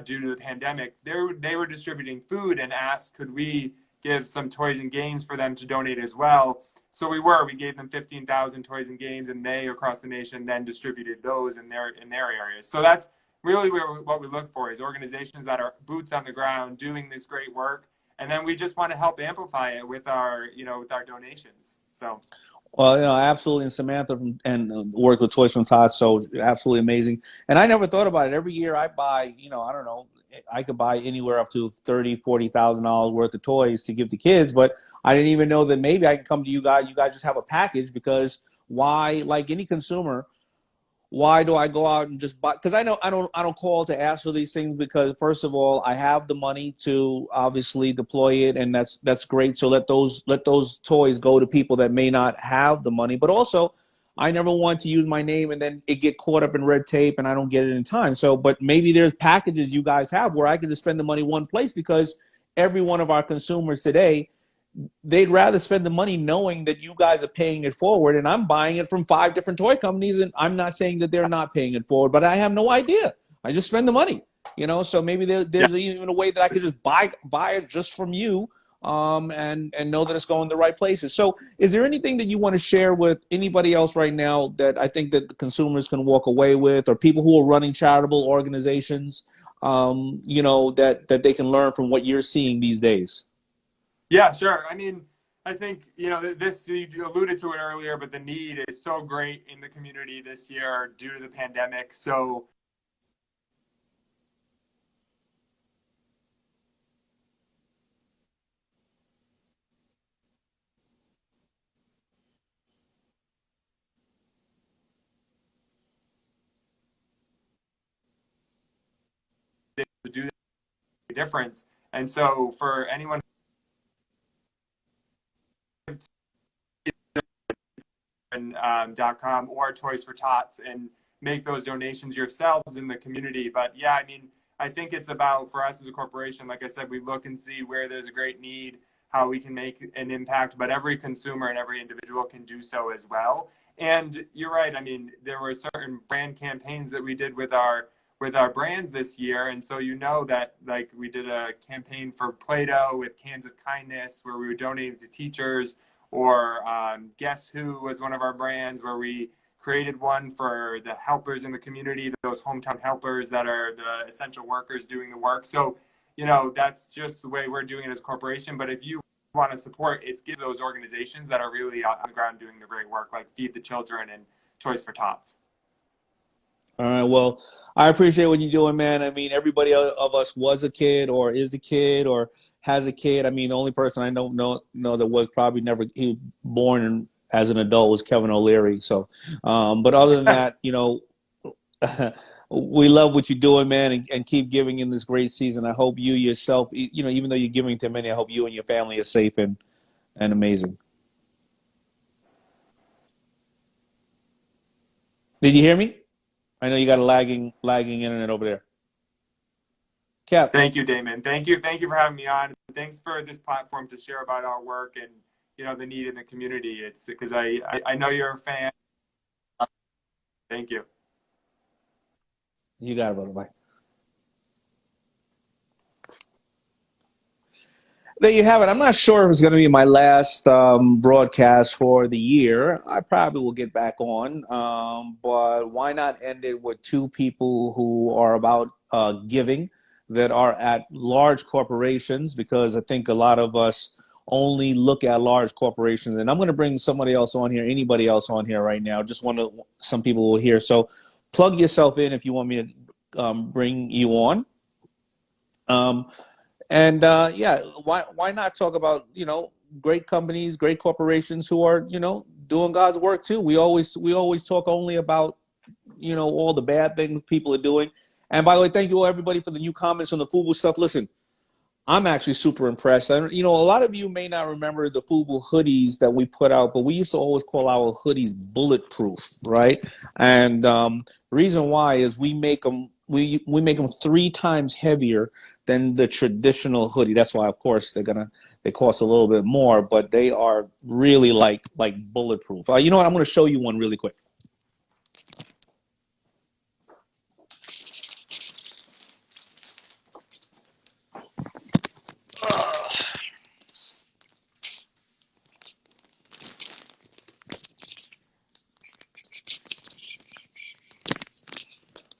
[SPEAKER 3] due to the pandemic. They were distributing food and asked, could we give some toys and games for them to donate as well? So we gave them 15,000 toys and games, and they across the nation then distributed those in their areas. So that's really what we look for is organizations that are boots on the ground doing this great work. And then we just want to help amplify it with our donations. So.
[SPEAKER 1] Well, you know, absolutely. And Samantha and work with Toys from Tots, so absolutely amazing. And I never thought about it. Every year I buy, you know, I don't know, I could buy anywhere up to $30,000, $40,000 worth of toys to give to kids, but I didn't even know that maybe I can come to you guys. You guys just have a package, because why, like any consumer, why do I go out and just buy? Because I don't call to ask for these things, because first of all, I have the money to obviously deploy it, and that's great. So let those toys go to people that may not have the money. But also, I never want to use my name and then it get caught up in red tape and I don't get it in time. So, but maybe there's packages you guys have where I can just spend the money one place, because every one of our consumers today they'd rather spend the money knowing that you guys are paying it forward, and I'm buying it from 5 different toy companies, and I'm not saying that they're not paying it forward, but I have no idea. I just spend the money, so maybe there's even a way that I could just buy it just from you, and know that it's going the right places. So is there anything that you want to share with anybody else right now that I think that the consumers can walk away with, or people who are running charitable organizations, that they can learn from what you're seeing these days?
[SPEAKER 3] Yeah, sure. I mean, I think, this, you alluded to it earlier, but the need is so great in the community this year due to the pandemic. So to do the difference. And so for anyone .com or Toys for Tots and make those donations yourselves in the community. But yeah, I mean, I think it's about, for us as a corporation, like I said, we look and see where there's a great need, how we can make an impact, but every consumer and every individual can do so as well. And you're right. I mean, there were certain brand campaigns that we did with our brands this year. And so, that like we did a campaign for Play-Doh with Cans of Kindness where we were donating to teachers, or Guess Who was one of our brands where we created one for the helpers in the community, those hometown helpers that are the essential workers doing the work. So, that's just the way we're doing it as a corporation. But if you want to support, it's give those organizations that are really on the ground doing the great work, like Feed the Children and Toys for Tots.
[SPEAKER 1] All right. Well, I appreciate what you're doing, man. I mean, everybody of us was a kid or is a kid or has a kid. I mean, the only person I don't know that was probably never born as an adult was Kevin O'Leary. So, but other than that, we love what you're doing, man, and keep giving in this great season. I hope you yourself, even though you're giving to many, I hope you and your family are safe and amazing. Did you hear me? I know you got a lagging internet over there. Cap.
[SPEAKER 3] Thank you, Daymond. Thank you for having me on. Thanks for this platform to share about our work and the need in the community. It's because I know you're a fan. Thank you.
[SPEAKER 1] You got it, brother. Bye. There you have it. I'm not sure if it's going to be my last broadcast for the year. I probably will get back on, but why not end it with 2 people who are about giving that are at large corporations, because I think a lot of us only look at large corporations. And I'm going to bring somebody else on here, anybody else on here right now. Just some people will hear. So plug yourself in if you want me to bring you on. Yeah, why not talk about, great companies, great corporations who are, doing God's work too. We always talk only about, all the bad things people are doing. And by the way, thank you all, everybody, for the new comments on the FUBU stuff. Listen, I'm actually super impressed. A lot of you may not remember the FUBU hoodies that we put out, but we used to always call our hoodies bulletproof, right? And the reason why is we make them 3 times heavier than the traditional hoodie. That's why, of course, they cost a little bit more, but they are really like bulletproof. You know what? I'm going to show you one really quick.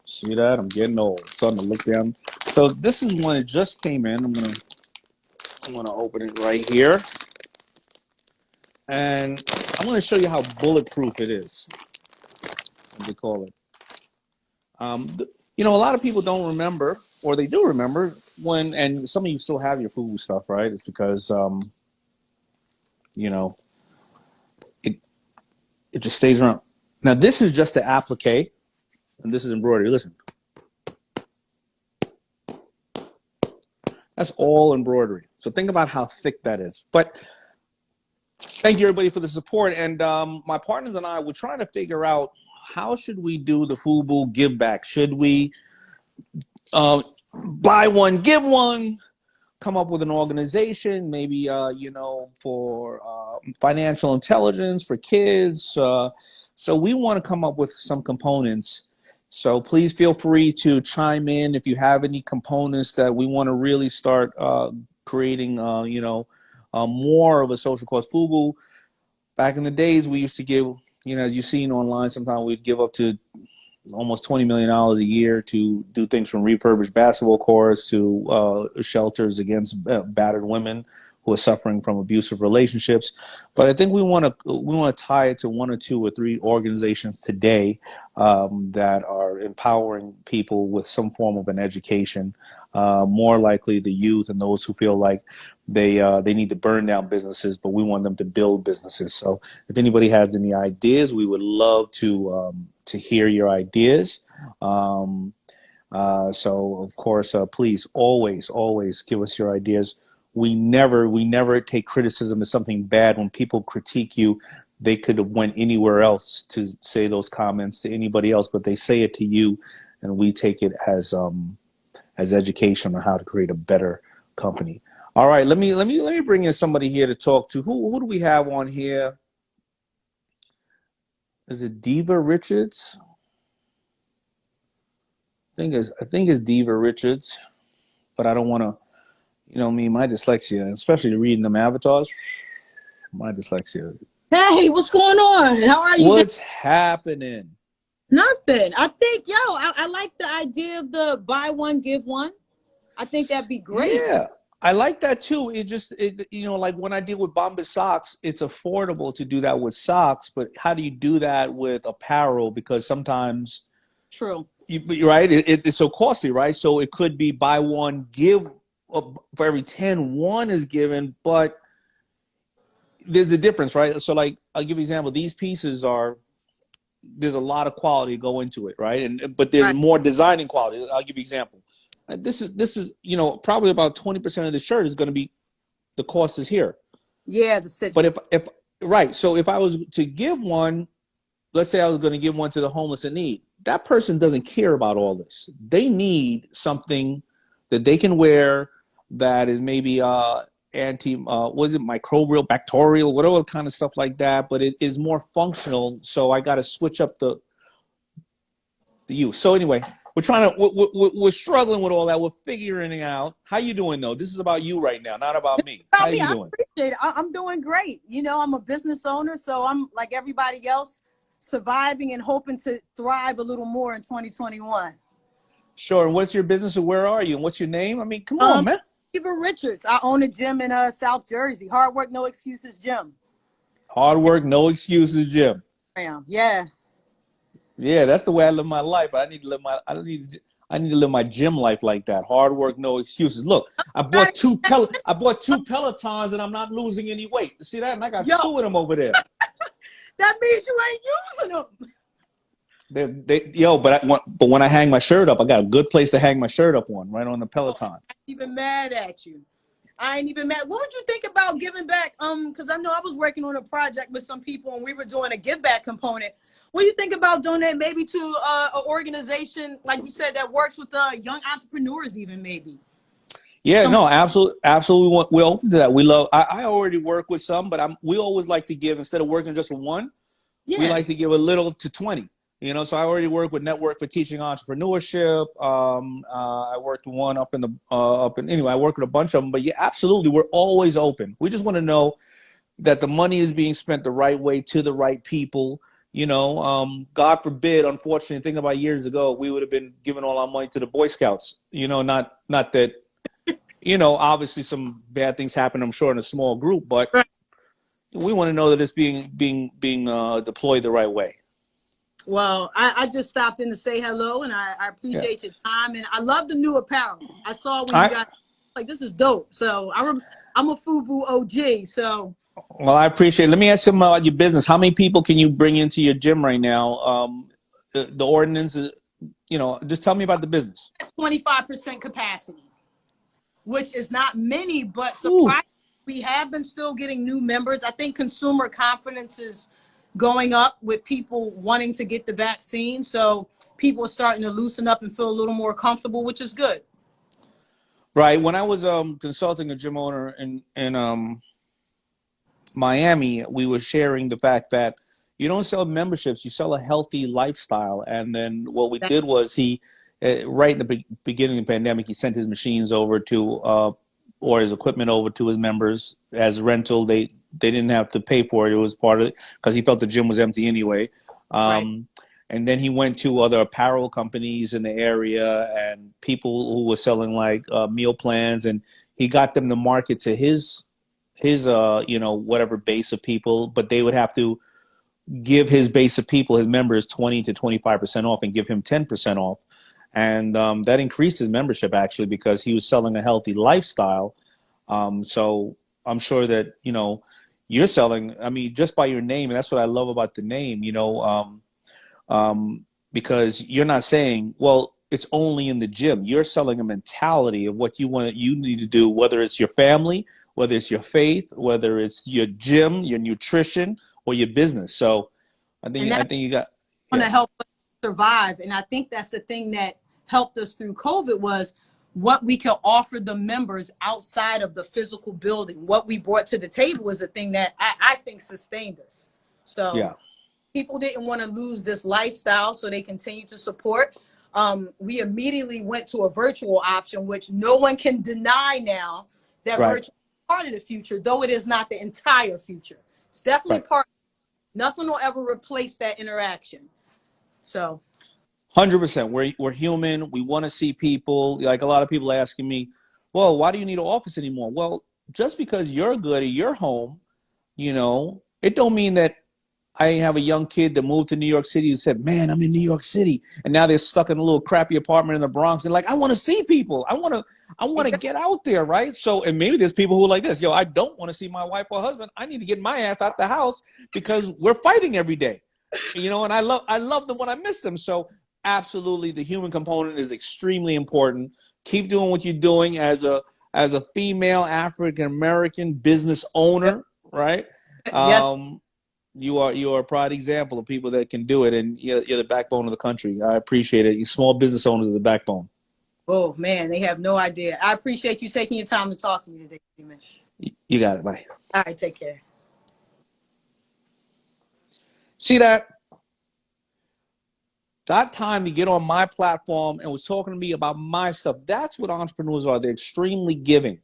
[SPEAKER 1] See that? I'm getting old. It's starting to look down. So this is one that just came in. I'm gonna open it right here, and I'm gonna show you how bulletproof it is. What they call it. A lot of people don't remember, or they do remember when, and some of you still have your FUBU stuff, right? It's because it just stays around. Now this is just the applique. And this is embroidery. Listen. That's all embroidery. So think about how thick that is. But thank you, everybody, for the support. And my partners and I were trying to figure out, how should we do the FUBU give back? Should we buy one, give one? come up with an organization, maybe for financial intelligence for kids. So we want to come up with some components. So please feel free to chime in if you have any components that we want to really start creating. More of a social cause. FUBU. Back in the days, we used to give. As you've seen online, sometimes we'd give up to almost $20 million a year to do things from refurbished basketball courts to shelters against battered women who are suffering from abusive relationships. But I think we want to tie it to one or two or three organizations today that are empowering people with some form of an education, more likely the youth and those who feel like they need to burn down businesses, but we want them to build businesses. So if anybody has any ideas, we would love to hear your ideas. So of course, please always give us your ideas. We never take criticism as something bad. When people critique you, they could have went anywhere else to say those comments to anybody else, but they say it to you, and we take it as education on how to create a better company. All right, let me bring in somebody here to talk to. Who do we have on here? Is it Diva Richards? I think it's Diva Richards, but I don't want to. My dyslexia, especially reading them avatars. My dyslexia.
[SPEAKER 4] Hey, what's going on? How are you?
[SPEAKER 1] What's happening?
[SPEAKER 4] Nothing. I think, I like the idea of the buy one, give one. I think that'd be great.
[SPEAKER 1] Yeah, I like that too. Like when I deal with Bombas socks, it's affordable to do that with socks, but how do you do that with apparel? Because sometimes,
[SPEAKER 4] True.
[SPEAKER 1] Right, it's so costly, right? So it could be buy one, give for every 10, one is given, but there's a difference, right? So like, I'll give you an example. These pieces there's a lot of quality go into it, right? But there's more designing quality. I'll give you an example. This is probably about 20% of the shirt is going to be, the cost is here.
[SPEAKER 4] Yeah, the stitch.
[SPEAKER 1] But if right, so if I was to give one, let's say I was going to give one to the homeless in need, that person doesn't care about all this. They need something that they can wear that is maybe microbial, bacterial, whatever kind of stuff like that, but it is more functional. So I got to switch up the use. So anyway, we're struggling with all that. We're figuring it out. How you doing though? This is about you right now, not about me. How you doing?
[SPEAKER 4] I appreciate it. I'm doing great. I'm a business owner, so I'm like everybody else, surviving and hoping to thrive a little more in 2021.
[SPEAKER 1] Sure. And what's your business and where are you? And what's your name? I mean, come on, man.
[SPEAKER 4] Diva Richards. I own a gym in South Jersey. Hard work, no excuses gym.
[SPEAKER 1] Hard work, no excuses gym.
[SPEAKER 4] Yeah.
[SPEAKER 1] Yeah, that's the way I live my life. I need to live my gym life like that. Hard work, no excuses. Look, I bought two Pelotons and I'm not losing any weight. See that? And I got two of them over there.
[SPEAKER 4] That means you ain't using them.
[SPEAKER 1] But when I hang my shirt up, I got a good place to hang my shirt up on, right on the Peloton.
[SPEAKER 4] I ain't even mad at you. I ain't even mad. What would you think about giving back? Because I know I was working on a project with some people and we were doing a give back component. What do you think about donating maybe to an organization, like you said, that works with young entrepreneurs even maybe?
[SPEAKER 1] Yeah, no, absolutely. We're open to that. We love, I already work with some, but we always like to give, instead of working just with one, we like to give a little to 20. So I already work with Network for Teaching Entrepreneurship. I worked with one anyway, I work with a bunch of them, but yeah, absolutely. We're always open. We just want to know that the money is being spent the right way to the right people. God forbid, unfortunately, thinking about years ago, we would have been giving all our money to the Boy Scouts, not that, obviously some bad things happen, I'm sure, in a small group, but we want to know that it's being deployed the right way.
[SPEAKER 4] Well, I just stopped in to say hello, and I appreciate your time, and I love the new apparel. I saw when you got, this is dope. So I'm a FUBU OG, so.
[SPEAKER 1] Well, I appreciate it. Let me ask you about your business. How many people can you bring into your gym right now? The ordinance is, just tell me about the business.
[SPEAKER 4] 25% capacity, which is not many, but surprisingly, we have been still getting new members. I think consumer confidence is going up with people wanting to get the vaccine. So people are starting to loosen up and feel a little more comfortable, which is good.
[SPEAKER 1] Right. When I was consulting a gym owner in Miami, we were sharing the fact that you don't sell memberships, you sell a healthy lifestyle. And then what we
[SPEAKER 4] That,
[SPEAKER 1] did was right in the beginning of the pandemic, he sent his machines over to, or his equipment over to his members as rental. They didn't have to pay for it. It was part of it because he felt the gym was empty anyway.
[SPEAKER 4] right.
[SPEAKER 1] Um, and then he went to other apparel companies in the area and people who were selling like meal plans, and he got them to market to his whatever base of people, but they would have to give his base of people, his members, 20 to 25% off and give him 10% off. And that increased his membership actually because he was selling a healthy lifestyle. So I'm sure that you're selling, I mean, just by your name, and that's what I love about the name, because you're not saying, well, it's only in the gym. You're selling a mentality of what you need to do, whether it's your family, whether it's your faith, whether it's your gym, your nutrition, or your business. So
[SPEAKER 4] And
[SPEAKER 1] I
[SPEAKER 4] that's
[SPEAKER 1] think you got,
[SPEAKER 4] going to
[SPEAKER 1] yeah,
[SPEAKER 4] help us survive. And I think that's the thing that helped us through COVID was what we could offer the members outside of the physical building. What we brought to the table was a thing that I think sustained us. So
[SPEAKER 1] yeah,
[SPEAKER 4] people didn't want to lose this lifestyle, so they continue to support. We immediately went to a virtual option, which no one can deny now that
[SPEAKER 1] right,
[SPEAKER 4] virtual is part of the future, though it is not the entire future. It's definitely
[SPEAKER 1] right.
[SPEAKER 4] part. Nothing will ever replace that interaction. So
[SPEAKER 1] 100%. We're human. We want to see people. Like a lot of people asking me, well, why do you need an office anymore? Well, just because you're good at your home, it don't mean that I have a young kid that moved to New York City who said, man, I'm in New York City. And now they're stuck in a little crappy apartment in the Bronx. And like, I want to see people. I want to get out there, right? So, and maybe there's people who are like this, yo, I don't want to see my wife or husband. I need to get my ass out the house because we're fighting every day. And I love them when I miss them. So absolutely the human component is extremely important. Keep doing what you're doing as a female African American business owner, right?
[SPEAKER 4] yes,
[SPEAKER 1] You are a pride example of people that can do it, and you're the backbone of the country. I appreciate it. You small business owners are the backbone.
[SPEAKER 4] oh man, they have no idea. I appreciate you taking your time to talk to me today, man.
[SPEAKER 1] You got it. Bye.
[SPEAKER 4] All right, take care.
[SPEAKER 1] See that? Got time to get on my platform and was talking to me about my stuff. That's what entrepreneurs are. They're extremely giving.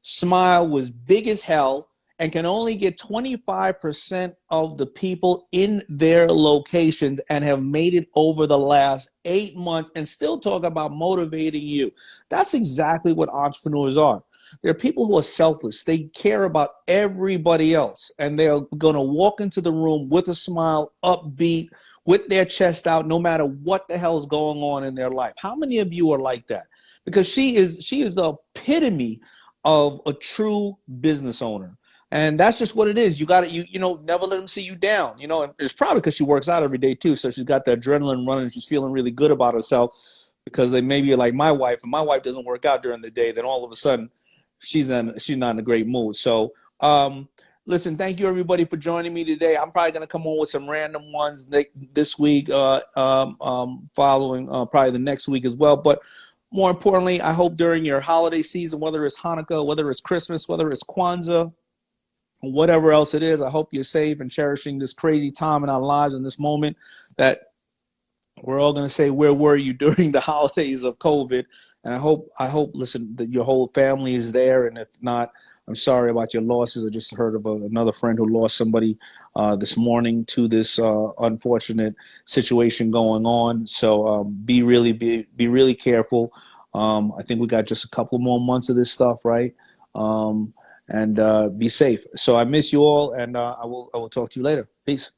[SPEAKER 1] Smile was big as hell and can only get 25% of the people in their locations and have made it over the last 8 months and still talk about motivating you. That's exactly what entrepreneurs are. They're people who are selfless. They care about everybody else, and they're going to walk into the room with a smile, upbeat, with their chest out, no matter what the hell is going on in their life. How many of you are like that? Because she is the epitome of a true business owner. And that's just what it is. You got to, never let them see you down. And it's probably because she works out every day too. So she's got the adrenaline running. She's feeling really good about herself because they maybe like my wife, and my wife doesn't work out during the day. Then all of a sudden she's not in a great mood. So, listen, thank you everybody for joining me today. I'm probably going to come on with some random ones this week, following probably the next week as well. But more importantly, I hope during your holiday season, whether it's Hanukkah, whether it's Christmas, whether it's Kwanzaa, whatever else it is, I hope you're safe and cherishing this crazy time in our lives in this moment that we're all going to say, where were you during the holidays of COVID? And I hope, listen, that your whole family is there. And if not, I'm sorry about your losses. I just heard of another friend who lost somebody this morning to this unfortunate situation going on. So be really careful. I think we got just a couple more months of this stuff, right? And be safe. So I miss you all, and I will talk to you later. Peace.